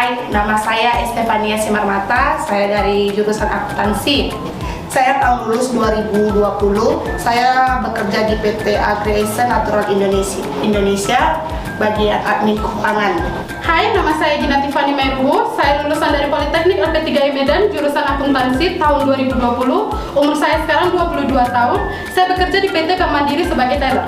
Hai, nama saya Estefania Simarmata, saya dari jurusan akuntansi. Saya tahun lulus 2020, saya bekerja di PT Agri-Esa Natural Indonesia, bagian admin keuangan. Hai, nama saya Gina Tiffany Meruhu. Saya lulusan dari Politeknik LP3I Medan, jurusan akuntansi tahun 2020. Umur saya sekarang 22 tahun. Saya bekerja di PT Bank Mandiri sebagai teller.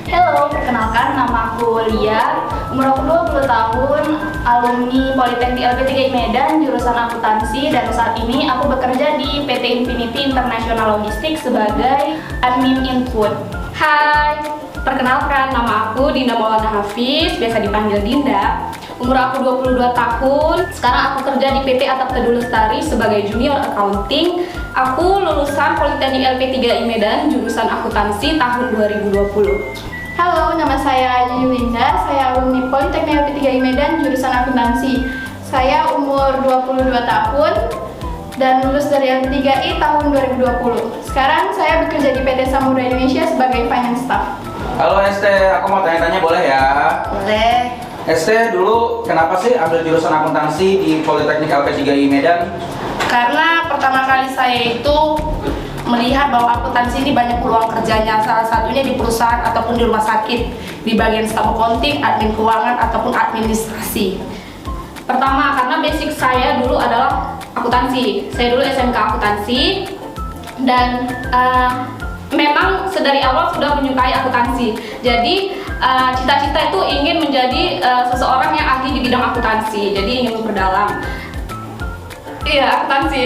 Halo, perkenalkan nama aku Lia, umur aku 20 tahun, alumni Politeknik LP3I Medan, jurusan akuntansi, dan saat ini aku bekerja di PT Infinity International Logistics sebagai admin input. Hai, perkenalkan nama aku Dinda Maulana Hafiz, biasa dipanggil Dinda. Umur aku 22 tahun, sekarang aku kerja di PT Atap Teduh Lestari sebagai junior accounting. Aku lulusan Politeknik LP3I Medan, jurusan akuntansi tahun 2020. Halo, nama saya Yuyu Linda, saya alumni Politeknik LP3I Medan, jurusan akuntansi. Saya umur 22 tahun dan lulus dari LP3I tahun 2020. Sekarang saya bekerja di PT Samudra Indonesia sebagai finance staff. Halo Este, aku mau tanya-tanya boleh ya? Boleh. Este, dulu kenapa sih ambil jurusan akuntansi di Politeknik LP3I Medan? Karena pertama kali saya itu melihat bahwa akuntansi ini banyak peluang kerjanya, salah satunya di perusahaan ataupun di rumah sakit, di bagian staf accounting, admin keuangan ataupun administrasi. Pertama, karena basic saya dulu adalah akuntansi. Saya dulu SMK akuntansi dan memang sedari awal sudah menyukai akuntansi. Jadi cita-cita itu ingin menjadi seseorang yang ahli di bidang akuntansi. Jadi ingin memperdalam. Iya, akuntansi.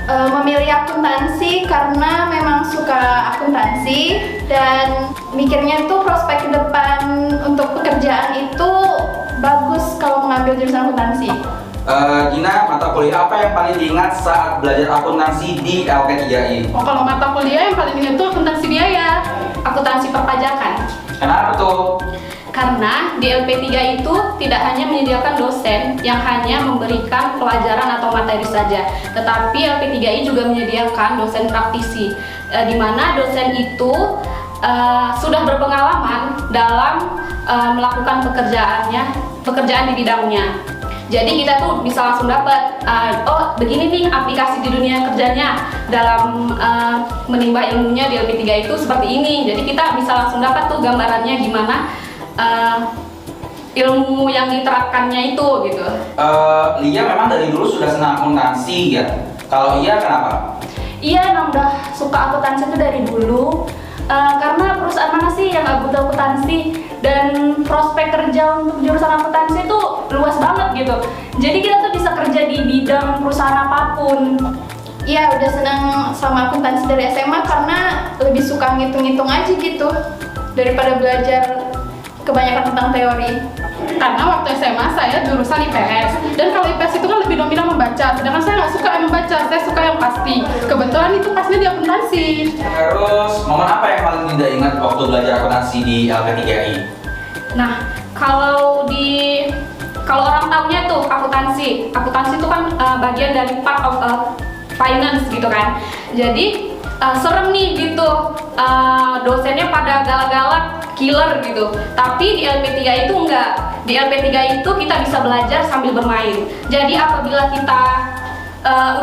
Memilih akuntansi karena memang suka akuntansi dan mikirnya itu prospek ke depan untuk pekerjaan itu bagus kalau mengambil jurusan akuntansi. Gina, mata kuliah apa yang paling diingat saat belajar akuntansi di LP3I? Oh, kalau mata kuliah yang paling ingat itu akuntansi biaya, Akuntansi perpajakan. Kenapa tuh? Karena di LP3 itu tidak hanya menyediakan dosen yang hanya memberikan pelajaran atau materi saja, tetapi LP3I juga menyediakan dosen praktisi, di mana dosen itu sudah berpengalaman dalam melakukan pekerjaan di bidangnya. Jadi kita tuh bisa langsung dapat, oh begini nih aplikasi di dunia kerjanya dalam menimba ilmunya di LP3 itu seperti ini. Jadi kita bisa langsung dapat tuh gambarannya gimana ilmu yang diterapkannya itu gitu. Lia memang dari dulu sudah senang akuntansi ya? Kalau iya kenapa? Iya, emang udah suka akuntansi itu dari dulu. Karena perusahaan mana sih yang gak butuh akuntansi, dan prospek kerja untuk jurusan akuntansi itu luas banget gitu. Jadi kita tuh bisa kerja di bidang perusahaan apapun. Iya, udah senang sama akuntansi dari SMA karena lebih suka ngitung-ngitung aja gitu daripada belajar kebanyakan tentang teori. karena waktu SMA saya jurusan IPS, dan kalau IPS itu kan lebih dominan membaca, sedangkan saya nggak suka yang membaca, saya suka yang pasti. Kebetulan itu pasnya di akuntansi. Terus momen apa yang paling tidak ingat waktu belajar akuntansi di LP3I? Nah, kalau orang tahunya tuh akuntansi itu kan bagian dari part of finance gitu kan. Jadi serem nih gitu, dosennya pada galak-galak, killer gitu. Tapi di LP3 itu enggak. Di LP3 itu kita bisa belajar sambil bermain. Jadi apabila kita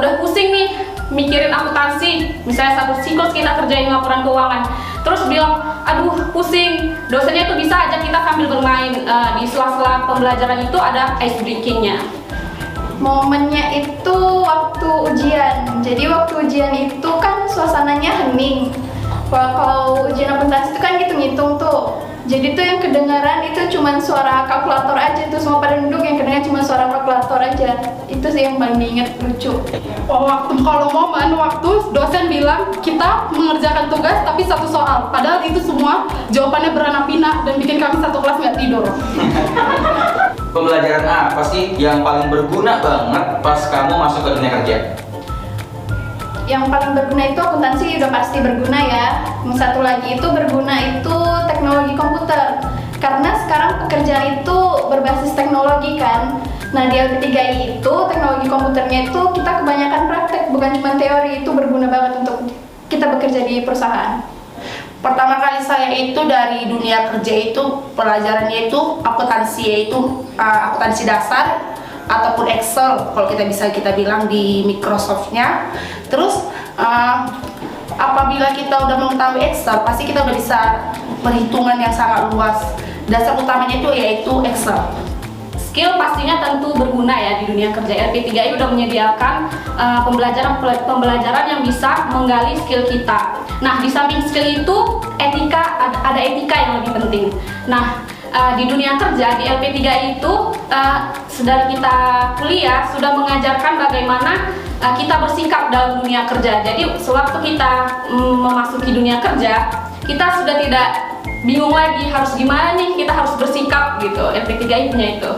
udah pusing nih mikirin akuntansi, misalnya satu siklus kita kerjain laporan keuangan, terus bilang, aduh pusing, dosennya tuh bisa aja kita sambil bermain. Di sela-sela pembelajaran itu ada ice breaking-nya. Momennya itu waktu ujian. Jadi waktu ujian itu kan suasananya hening. Kalau ujian akuntansi itu kan ngitung-ngitung tuh. Jadi tuh yang kedengaran itu cuma suara kalkulator aja, tuh semua pada duduk, yang kedengaran cuma suara kalkulator aja. Itu sih yang paling diinget, lucu. Oh, kalau momen waktu dosen bilang kita mengerjakan tugas tapi satu soal, padahal itu semua jawabannya beranak pinak dan bikin kami satu kelas nggak tidur. Pembelajaran apa sih yang paling berguna banget pas kamu masuk ke dunia kerja? Yang paling berguna itu akuntansi udah pasti berguna ya. Yang satu lagi itu berguna itu teknologi komputer. Karena sekarang pekerjaan itu berbasis teknologi kan. Nah di LP3I itu teknologi komputernya itu kita kebanyakan praktek, bukan cuma teori. Itu berguna banget untuk kita bekerja di perusahaan. Pertama kali saya itu dari dunia kerja itu pelajarannya itu akuntansi, yaitu akuntansi dasar ataupun Excel kalau kita bilang di Microsoft-nya. Terus apabila kita udah mengetahui Excel, pasti kita udah bisa perhitungan yang sangat luas. Dasar utamanya itu yaitu Excel. Skill pastinya tentu berguna ya di dunia kerja. LP3I udah menyediakan pembelajaran yang bisa menggali skill kita. Nah, di samping skill itu ada etika yang lebih penting. Nah, di dunia kerja di LP3I itu sedari kita kuliah sudah mengajarkan bagaimana kita bersikap dalam dunia kerja. Jadi sewaktu kita memasuki dunia kerja, kita sudah tidak bingung lagi harus gimana nih, kita harus bersikap gitu. LP3I punya itu.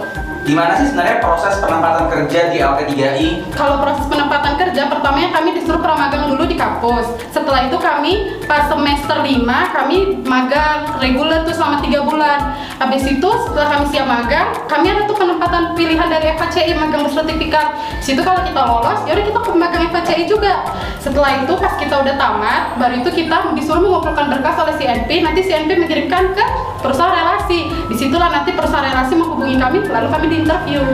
Gimana sih sebenarnya proses penempatan kerja di LP3I? Kalau proses penempatan kerja, pertamanya kami disuruh pramagang dulu di kampus. Setelah itu kami pas semester 5 kami magang reguler tuh selama 3 bulan. Habis itu setelah kami siap magang, kami ada tuh penempatan pilihan dari FHCI, magang bersertifikat. Situ kalau kita lolos, yaudah kita ke magang FHCI juga. Setelah itu pas kita udah tamat, baru itu kita disuruh mengumpulkan berkas oleh CNP. Nanti CNP mengirimkan ke perusahaan relasi. Disitulah nanti perusahaan relasi menghubungi kami, lalu kami interview.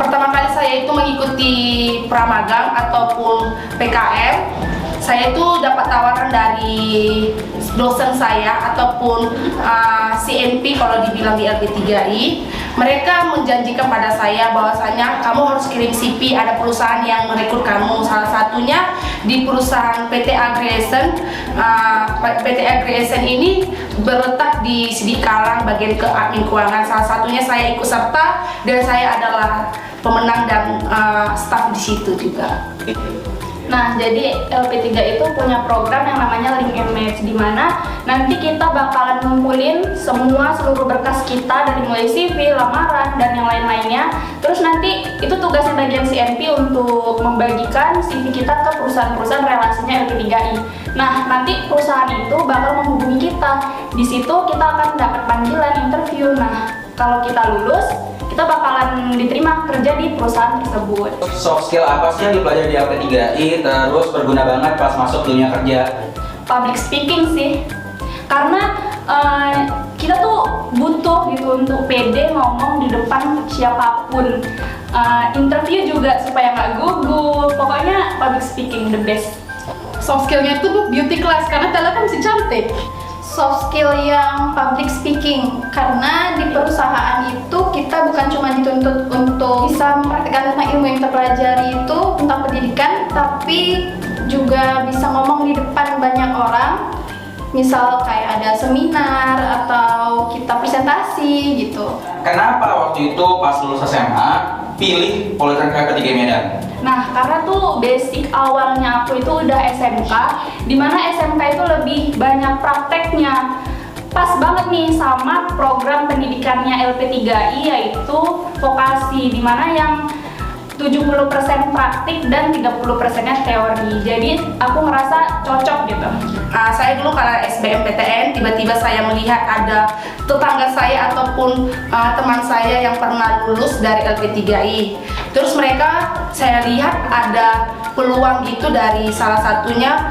Pertama kali saya itu mengikuti pramagang ataupun PKM, saya itu dapat tawaran dari dosen saya ataupun CNP kalau dibilang di LP3I. Mereka menjanjikan pada saya bahwasanya kamu harus kirim CV, ada perusahaan yang merekrut kamu. Salah satunya di perusahaan PT Agriesen. PT Agriesen ini berletak di Sidikalang, bagian ke admin keuangan. Salah satunya saya ikut serta dan saya adalah pemenang dan staf di situ juga. Nah, jadi LP3 itu punya program yang namanya Link and Match, di mana nanti kita bakalan ngumpulin seluruh berkas kita dari mulai CV, lamaran, dan yang lain-lainnya. Terus nanti itu tugasnya bagian CNP untuk membagikan CV kita ke perusahaan-perusahaan relasinya LP3I. Nah, nanti perusahaan itu bakal menghubungi kita. Di situ kita akan dapat panggilan interview. Nah, kalau kita lulus, kita bakalan diterima kerja di perusahaan tersebut. Soft skill apa sih yang dipelajari di LP3I terus berguna banget pas masuk dunia kerja? Public speaking sih, karena kita tuh butuh gitu untuk pede ngomong di depan siapapun. Interview juga supaya nggak gugup. Pokoknya public speaking the best. Soft skillnya itu beauty class, karena Tela kan masih cantik. Soft skill yang public speaking, karena di perusahaan itu kita bukan cuma dituntut untuk bisa mempraktikkan tentang ilmu yang kita pelajari itu tentang pendidikan, tapi juga bisa ngomong di depan banyak orang, misal kayak ada seminar atau kita presentasi gitu. Kenapa waktu itu pas lulus SMA pilih Politeknik LP3I Medan? Nah, karena tuh basic awalnya aku itu udah SMK, dimana SMK itu lebih banyak prakteknya. Pas banget nih sama program pendidikannya LP3I, yaitu vokasi, dimana yang 70% praktik dan 30%-nya teori. Jadi aku ngerasa cocok gitu. Saya dulu karena SBMPTN, tiba-tiba saya melihat ada tetangga saya ataupun teman saya yang pernah lulus dari LP3I. Terus mereka, saya lihat ada peluang gitu dari salah satunya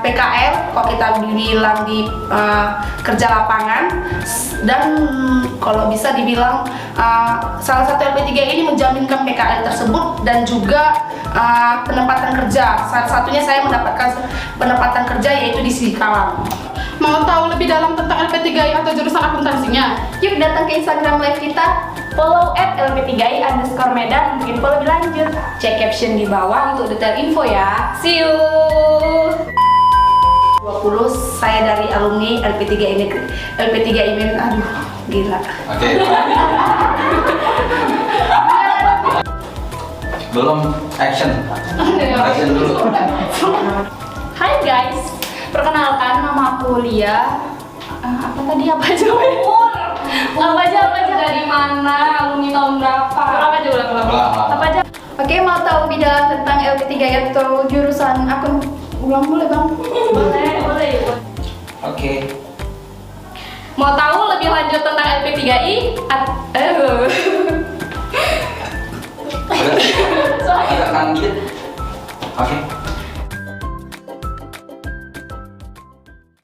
PKL, kalau kita bilang di kerja lapangan, dan kalau bisa dibilang salah satu LP3I ini menjaminkan PKL tersebut dan juga penempatan kerja. Salah satunya saya mendapatkan penempatan kerja yaitu di Sidikalang. Mau tahu lebih dalam tentang LP3I atau jurusan akuntansinya? Yuk datang ke Instagram live kita. Follow @LP3I_Medan untuk info lebih lanjut. Cek caption di bawah untuk detail info ya. See you. 20, saya dari alumni LP3I Medan. Aduh, gila. Oke. Belum action. Action dulu. Hai guys, perkenalkan nama aku Lia. Apa aja? Apa aja? Dari mana? Alumni tahun berapa? Apa aja? Apa aja? Oke, mau tahu lebih dalam tentang LP3I atau jurusan akun? Ulang boleh bang? Boleh. Oke. Mau tahu lebih lanjut tentang LP3I?